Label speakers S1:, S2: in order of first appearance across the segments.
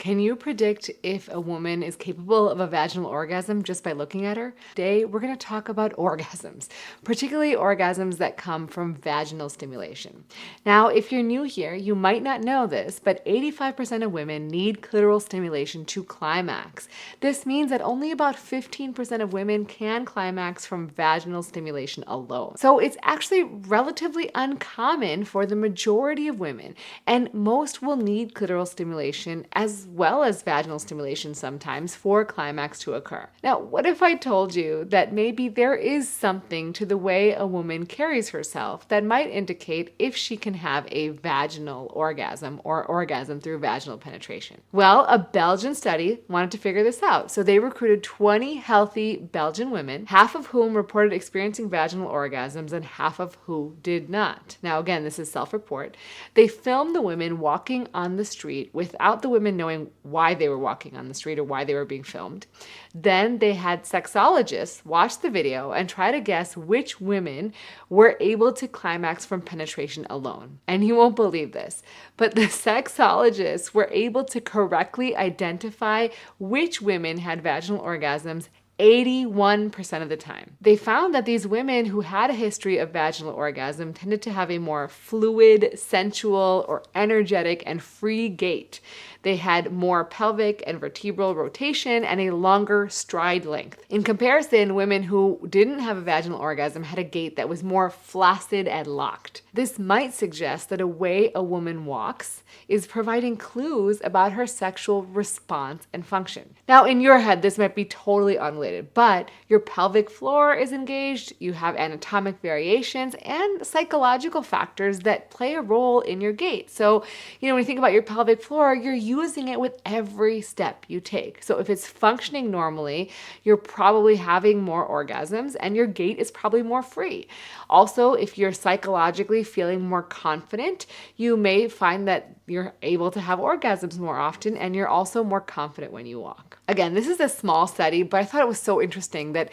S1: Can you predict if a woman is capable of a vaginal orgasm just by looking at her? Today, we're going to talk about orgasms, particularly orgasms that come from vaginal stimulation. Now, if you're new here, you might not know this, but 85% of women need clitoral stimulation to climax. This means that only about 15% of women can climax from vaginal stimulation alone. So it's actually relatively uncommon for the majority of women, and most will need clitoral stimulation as well as vaginal stimulation sometimes for climax to occur. Now, what if I told you that maybe there is something to the way a woman carries herself that might indicate if she can have a vaginal orgasm or orgasm through vaginal penetration? Well, a Belgian study wanted to figure this out. So they recruited 20 healthy Belgian women, half of whom reported experiencing vaginal orgasms and half of who did not. Now, again, this is self-report. They filmed the women walking on the street without the women knowing why they were walking on the street or why they were being filmed. Then they had sexologists watch the video and try to guess which women were able to climax from penetration alone. And you won't believe this, but the sexologists were able to correctly identify which women had vaginal orgasms 81% of the time. They found that these women who had a history of vaginal orgasm tended to have a more fluid, sensual, or energetic and free gait. They had more pelvic and vertebral rotation and a longer stride length. In comparison, women who didn't have a vaginal orgasm had a gait that was more flaccid and locked. This might suggest that a way a woman walks is providing clues about her sexual response and function. Now, in your head, this might be totally unrelated, but your pelvic floor is engaged, you have anatomic variations and psychological factors that play a role in your gait. So, when you think about your pelvic floor, you're using it with every step you take. So if it's functioning normally, you're probably having more orgasms and your gait is probably more free. Also, if you're psychologically feeling more confident, you may find that you're able to have orgasms more often and you're also more confident when you walk. Again, this is a small study, but I thought it was so interesting that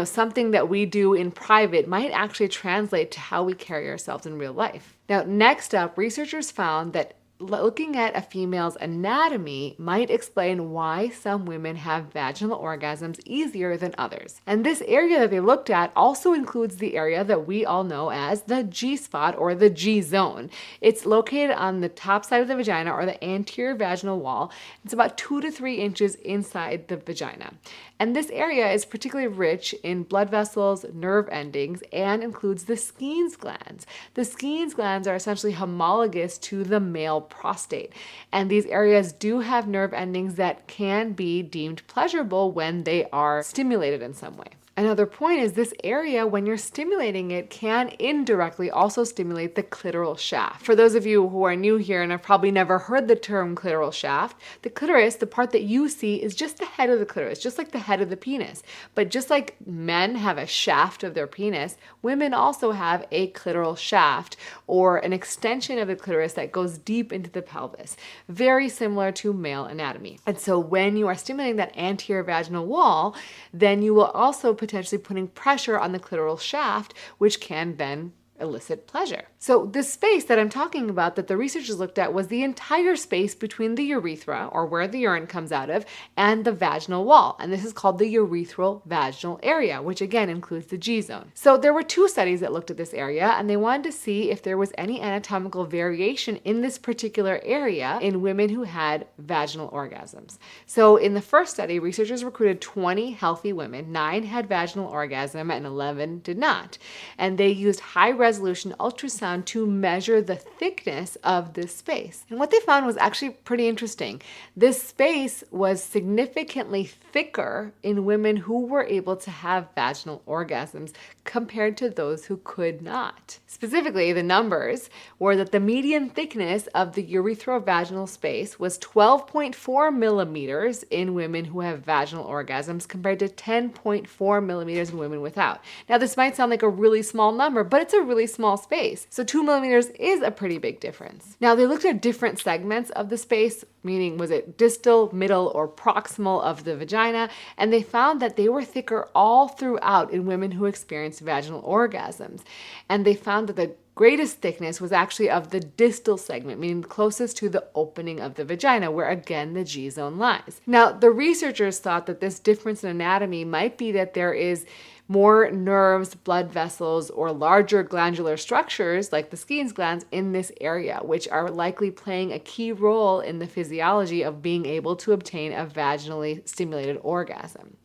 S1: something that we do in private might actually translate to how we carry ourselves in real life. Now, next up, researchers found that looking at a female's anatomy might explain why some women have vaginal orgasms easier than others. And this area that they looked at also includes the area that we all know as the G spot or the G zone. It's located on the top side of the vagina or the anterior vaginal wall. It's about 2 to 3 inches inside the vagina. And this area is particularly rich in blood vessels, nerve endings, and includes the Skene's glands. The Skene's glands are essentially homologous to the male prostate. And these areas do have nerve endings that can be deemed pleasurable when they are stimulated in some way. Another point is this area, when you're stimulating it, can indirectly also stimulate the clitoral shaft. For those of you who are new here and have probably never heard the term clitoral shaft, the clitoris, the part that you see, is just the head of the clitoris, just like the head of the penis. But just like men have a shaft of their penis, women also have a clitoral shaft or an extension of the clitoris that goes deep into the pelvis, very similar to male anatomy. And so when you are stimulating that anterior vaginal wall, then you will also potentially putting pressure on the clitoral shaft, which can then elicit pleasure. So this space that I'm talking about that the researchers looked at was the entire space between the urethra, or where the urine comes out of, and the vaginal wall. And this is called the urethral vaginal area, which again includes the G zone. So there were 2 studies that looked at this area, and they wanted to see if there was any anatomical variation in this particular area in women who had vaginal orgasms. So in the first study, researchers recruited 20 healthy women. 9 had vaginal orgasm and 11 did not. And they used high-resolution ultrasound to measure the thickness of this space. And what they found was actually pretty interesting. This space was significantly thicker in women who were able to have vaginal orgasms compared to those who could not. Specifically, the numbers were that the median thickness of the urethrovaginal space was 12.4 millimeters in women who have vaginal orgasms compared to 10.4 millimeters in women without. Now, this might sound like a really small number, but it's a really small space. So 2 millimeters is a pretty big difference. Now, they looked at different segments of the space, meaning was it distal, middle, or proximal of the vagina, and they found that they were thicker all throughout in women who experienced vaginal orgasms. And they found that the greatest thickness was actually of the distal segment, meaning closest to the opening of the vagina, where again the G zone lies. Now, the researchers thought that this difference in anatomy might be that there is more nerves, blood vessels, or larger glandular structures like the Skene's glands in this area, which are likely playing a key role in the physiology of being able to obtain a vaginally stimulated orgasm.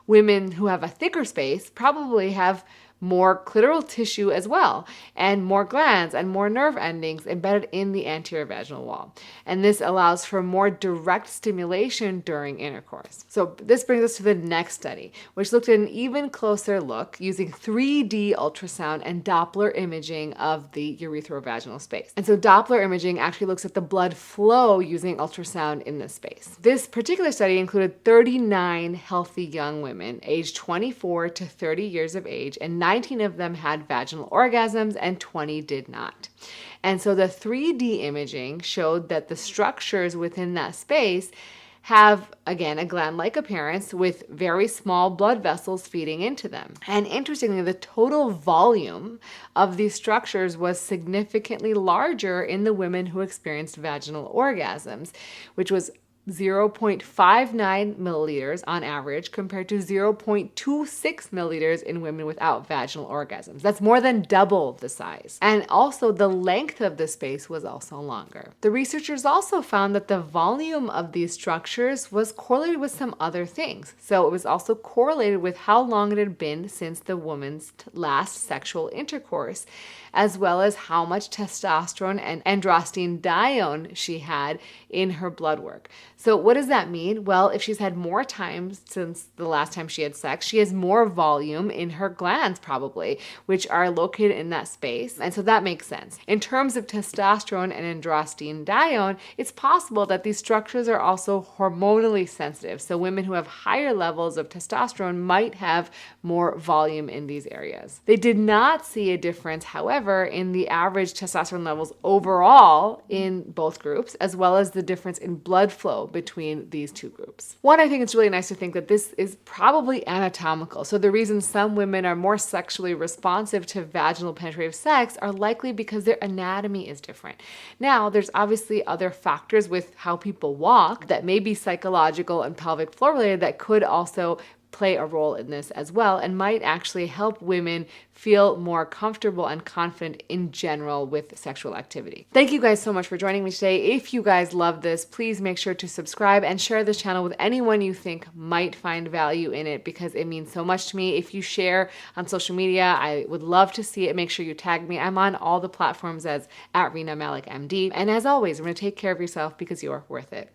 S1: Women who have a thicker space probably have more clitoral tissue as well, and more glands and more nerve endings embedded in the anterior vaginal wall. And this allows for more direct stimulation during intercourse. So this brings us to the next study, which looked at an even closer look using 3D ultrasound and Doppler imaging of the urethrovaginal space. And so Doppler imaging actually looks at the blood flow using ultrasound in this space. This particular study included 39 healthy young women aged 24 to 30 years of age, and 19 of them had vaginal orgasms and 20 did not. And so the 3D imaging showed that the structures within that space have, again, a gland-like appearance with very small blood vessels feeding into them. And interestingly, the total volume of these structures was significantly larger in the women who experienced vaginal orgasms, which was 0.59 milliliters on average compared to 0.26 milliliters in women without vaginal orgasms. That's more than double the size. And also the length of the space was also longer. The researchers also found that the volume of these structures was correlated with some other things. So it was also correlated with how long it had been since the woman's last sexual intercourse, as well as how much testosterone and androstenedione she had in her blood work. So what does that mean? Well, if she's had more time since the last time she had sex, she has more volume in her glands probably, which are located in that space. And so that makes sense. In terms of testosterone and androstenedione, it's possible that these structures are also hormonally sensitive. So women who have higher levels of testosterone might have more volume in these areas. They did not see a difference, however, in the average testosterone levels overall in both groups, as well as the difference in blood flow between these two groups. One, I think it's really nice to think that this is probably anatomical. So the reason some women are more sexually responsive to vaginal penetrative sex are likely because their anatomy is different. Now, there's obviously other factors with how people walk that may be psychological and pelvic floor related that could also play a role in this as well and might actually help women feel more comfortable and confident in general with sexual activity. Thank you guys so much for joining me today. If you guys love this, please make sure to subscribe and share this channel with anyone you think might find value in it, because it means so much to me. If you share on social media, I would love to see it. Make sure you tag me. I'm on all the platforms as @Rena Malik MD. And as always, I'm going to take care of yourself because you're worth it.